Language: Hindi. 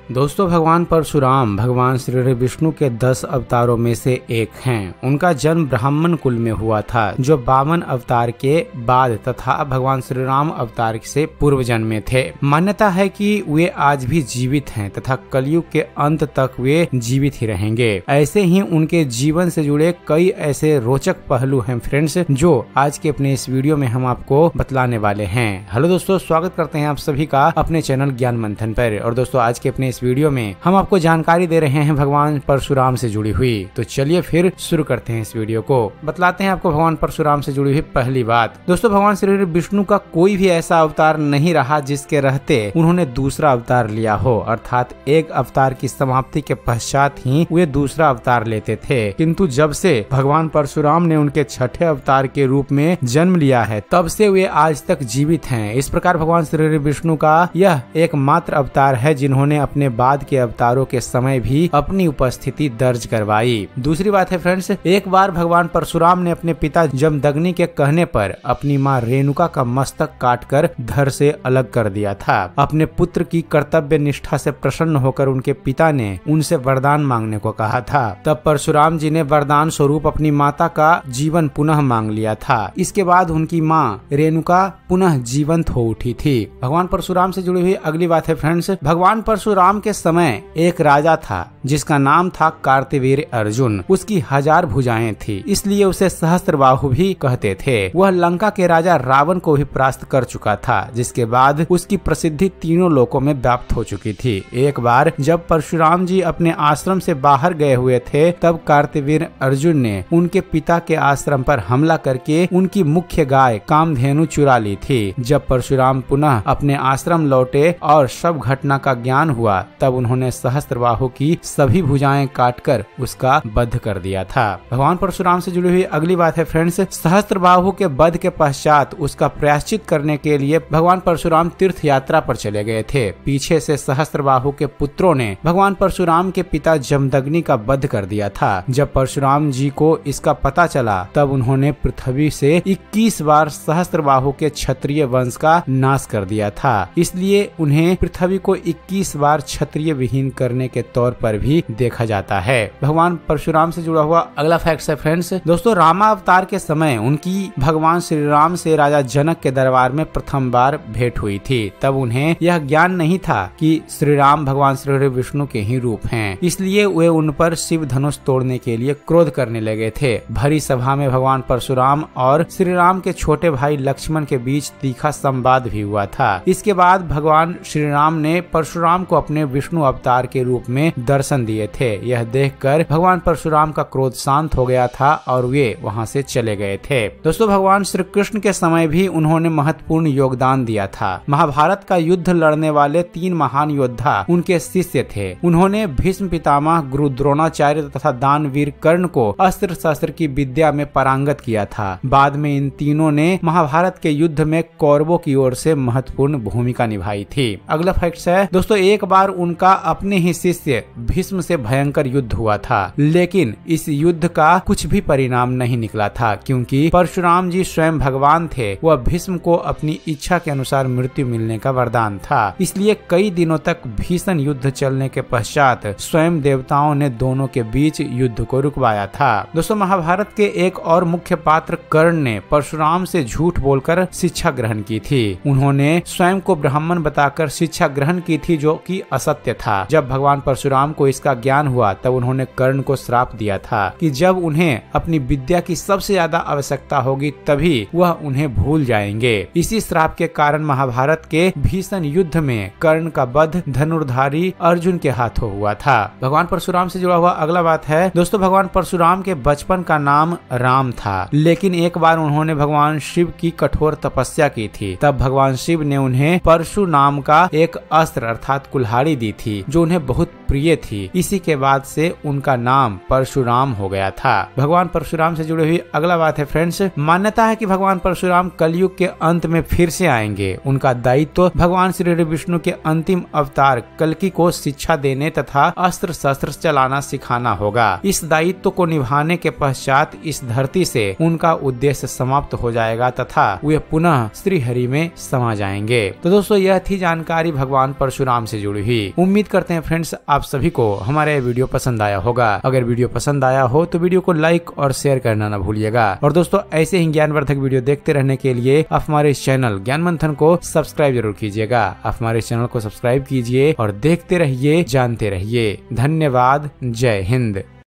दोस्तों, भगवान परशुराम भगवान श्री विष्णु के 10 अवतारों में से एक हैं। उनका जन्म ब्राह्मण कुल में हुआ था, जो 52 अवतार के बाद तथा भगवान श्री राम अवतार से पूर्व जन्मे थे। मान्यता है कि वे आज भी जीवित हैं तथा कलयुग के अंत तक वे जीवित ही रहेंगे। ऐसे ही उनके जीवन से जुड़े कई ऐसे रोचक पहलू हैं फ्रेंड्स, जो आज के अपने इस वीडियो में हम आपको बतलाने वाले हैं। हेलो दोस्तों, स्वागत करते हैं आप सभी का अपने चैनल ज्ञान मंथन पर। और दोस्तों, आज के अपने इस वीडियो में हम आपको जानकारी दे रहे हैं भगवान परशुराम से जुड़ी हुई। तो चलिए फिर शुरू करते हैं इस वीडियो को। बतलाते हैं आपको भगवान परशुराम से जुड़ी हुई पहली बात। दोस्तों, भगवान श्री विष्णु का कोई भी ऐसा अवतार नहीं रहा जिसके रहते उन्होंने दूसरा अवतार लिया हो, अर्थात एक अवतार की समाप्ति के पश्चात ही वे दूसरा अवतार लेते थे। किंतु जब से भगवान परशुराम ने उनके छठे अवतार के रूप में जन्म लिया है, तब से वे आज तक जीवित हैं। इस प्रकार भगवान श्री विष्णु का यह एकमात्र अवतार है जिन्होंने अपने बाद के अवतारों के समय भी अपनी उपस्थिति दर्ज करवाई। दूसरी बात है फ्रेंड्स, एक बार भगवान परशुराम ने अपने पिता जमदग्नि के कहने पर अपनी मां रेणुका का मस्तक काटकर धड़ से अलग कर दिया था। अपने पुत्र की कर्तव्य निष्ठा से प्रसन्न होकर उनके पिता ने उनसे वरदान मांगने को कहा था। तब परशुराम जी ने वरदान स्वरूप अपनी माता का जीवन पुनः मांग लिया था। इसके बाद उनकी मां रेणुका पुनः जीवंत हो उठी थी। भगवान परशुराम से जुड़ी हुई अगली बात है फ्रेंड्स, भगवान परशुराम के समय एक राजा था जिसका नाम था कार्तवीर्य अर्जुन। उसकी 1000 भुजाएं थी, इसलिए उसे सहस्त्रबाहु भी कहते थे। वह लंका के राजा रावण को भी परास्त कर चुका था, जिसके बाद उसकी प्रसिद्धि तीनों लोकों में व्याप्त हो चुकी थी। एक बार जब परशुराम जी अपने आश्रम से बाहर गए हुए थे, तब कार्तवीर्य अर्जुन ने उनके पिता के आश्रम पर हमला करके उनकी मुख्य गाय कामधेनु चुरा ली थी। जब परशुराम पुनः अपने आश्रम लौटे और सब घटना का ज्ञान हुआ, तब उन्होंने सहस्त्रबाहु की सभी भुजाएं काटकर उसका वध कर दिया था। भगवान परशुराम से जुड़ी हुई अगली बात है फ्रेंड्स, सहस्त्रबाहु के वध के पश्चात उसका प्रायश्चित करने के लिए भगवान परशुराम तीर्थ यात्रा पर चले गए थे। पीछे से सहस्त्रबाहु के पुत्रों ने भगवान परशुराम के पिता जमदग्नि का वध कर दिया था। जब परशुराम जी को इसका पता चला, तब उन्होंने पृथ्वी से 21 बार सहस्त्रबाहु के क्षत्रिय वंश का नाश कर दिया था। इसलिए उन्हें पृथ्वी को 21 बार क्षत्रिय विहीन करने के तौर पर भी देखा जाता है। भगवान परशुराम से जुड़ा हुआ अगला फैक्ट है फ्रेंड्स, दोस्तों, रामावतार के समय उनकी भगवान श्री राम से राजा जनक के दरबार में प्रथम बार भेंट हुई थी। तब उन्हें यह ज्ञान नहीं था कि श्री राम भगवान श्री विष्णु के ही रूप हैं, इसलिए वे उन पर शिव धनुष तोड़ने के लिए क्रोध करने लगे थे। भरी सभा में भगवान परशुराम और श्री राम के छोटे भाई लक्ष्मण के बीच तीखा संवाद भी हुआ था। इसके बाद भगवान श्री राम ने परशुराम को अपने विष्णु अवतार के रूप में दर्शन दिए थे। यह देखकर भगवान परशुराम का क्रोध शांत हो गया था और वे वहां से चले गए थे। दोस्तों, भगवान श्री कृष्ण के समय भी उन्होंने महत्वपूर्ण योगदान दिया था। महाभारत का युद्ध लड़ने वाले 3 महान योद्धा उनके शिष्य थे। उन्होंने भीष्म पितामह, गुरु द्रोणाचार्य तथा दानवीर कर्ण को अस्त्र शस्त्र की विद्या में पारंगत किया था। बाद में इन तीनों ने महाभारत के युद्ध में कौरवों की ओर से महत्वपूर्ण भूमिका निभाई थी। अगला फैक्ट है दोस्तों, एक बार उनका अपने ही शिष्य भीष्म से भयंकर युद्ध हुआ था, लेकिन इस युद्ध का कुछ भी परिणाम नहीं निकला था, क्योंकि परशुराम जी स्वयं भगवान थे। वह भीष्म को अपनी इच्छा के अनुसार मृत्यु मिलने का वरदान था। इसलिए कई दिनों तक भीषण युद्ध चलने के पश्चात स्वयं देवताओं ने दोनों के बीच युद्ध को रुकवाया था। दोस्तों, महाभारत के एक और मुख्य पात्र कर्ण ने परशुराम से झूठ बोलकर शिक्षा ग्रहण की थी। उन्होंने स्वयं को ब्राह्मण बताकर शिक्षा ग्रहण की थी, जो कि असत्य था। जब भगवान परशुराम को इसका ज्ञान हुआ, तब उन्होंने कर्ण को श्राप दिया था कि जब उन्हें अपनी विद्या की सबसे ज्यादा आवश्यकता होगी, तभी वह उन्हें भूल जाएंगे। इसी श्राप के कारण महाभारत के भीषण युद्ध में कर्ण का वध धनुर्धारी अर्जुन के हाथों हुआ था। भगवान परशुराम से जुड़ा हुआ अगला बात है दोस्तों, भगवान परशुराम के बचपन का नाम राम था, लेकिन एक बार उन्होंने भगवान शिव की कठोर तपस्या की थी। तब भगवान शिव ने उन्हें परशु नाम का एक अस्त्र अर्थात कुल्हाड़ी दी थी, जो उन्हें बहुत प्रिय थी। इसी के बाद से उनका नाम परशुराम हो गया था। भगवान परशुराम से जुड़ी हुई अगला बात है फ्रेंड्स, मान्यता है कि भगवान परशुराम कलयुग के अंत में फिर से आएंगे। उनका दायित्व भगवान श्री विष्णु के अंतिम अवतार कल्कि को शिक्षा देने तथा अस्त्र शस्त्र चलाना सिखाना होगा। इस दायित्व को निभाने के पश्चात इस धरती से उनका उद्देश्य समाप्त हो जाएगा तथा वे पुनः श्री हरि में समा जाएंगे। तो दोस्तों, यह थी जानकारी भगवान परशुराम से जुड़ी हुई। होगी। उम्मीद करते हैं फ्रेंड्स आप सभी को हमारा ये वीडियो पसंद आया होगा। अगर वीडियो पसंद आया हो तो वीडियो को लाइक और शेयर करना न भूलिएगा। और दोस्तों ऐसे ही ज्ञानवर्धक वीडियो देखते रहने के लिए आप हमारे इस चैनल ज्ञान मंथन को सब्सक्राइब जरूर कीजिएगा। आप हमारे चैनल को सब्सक्राइब कीजिए और देखते रहिए, जानते रहिए। धन्यवाद। जय हिंद।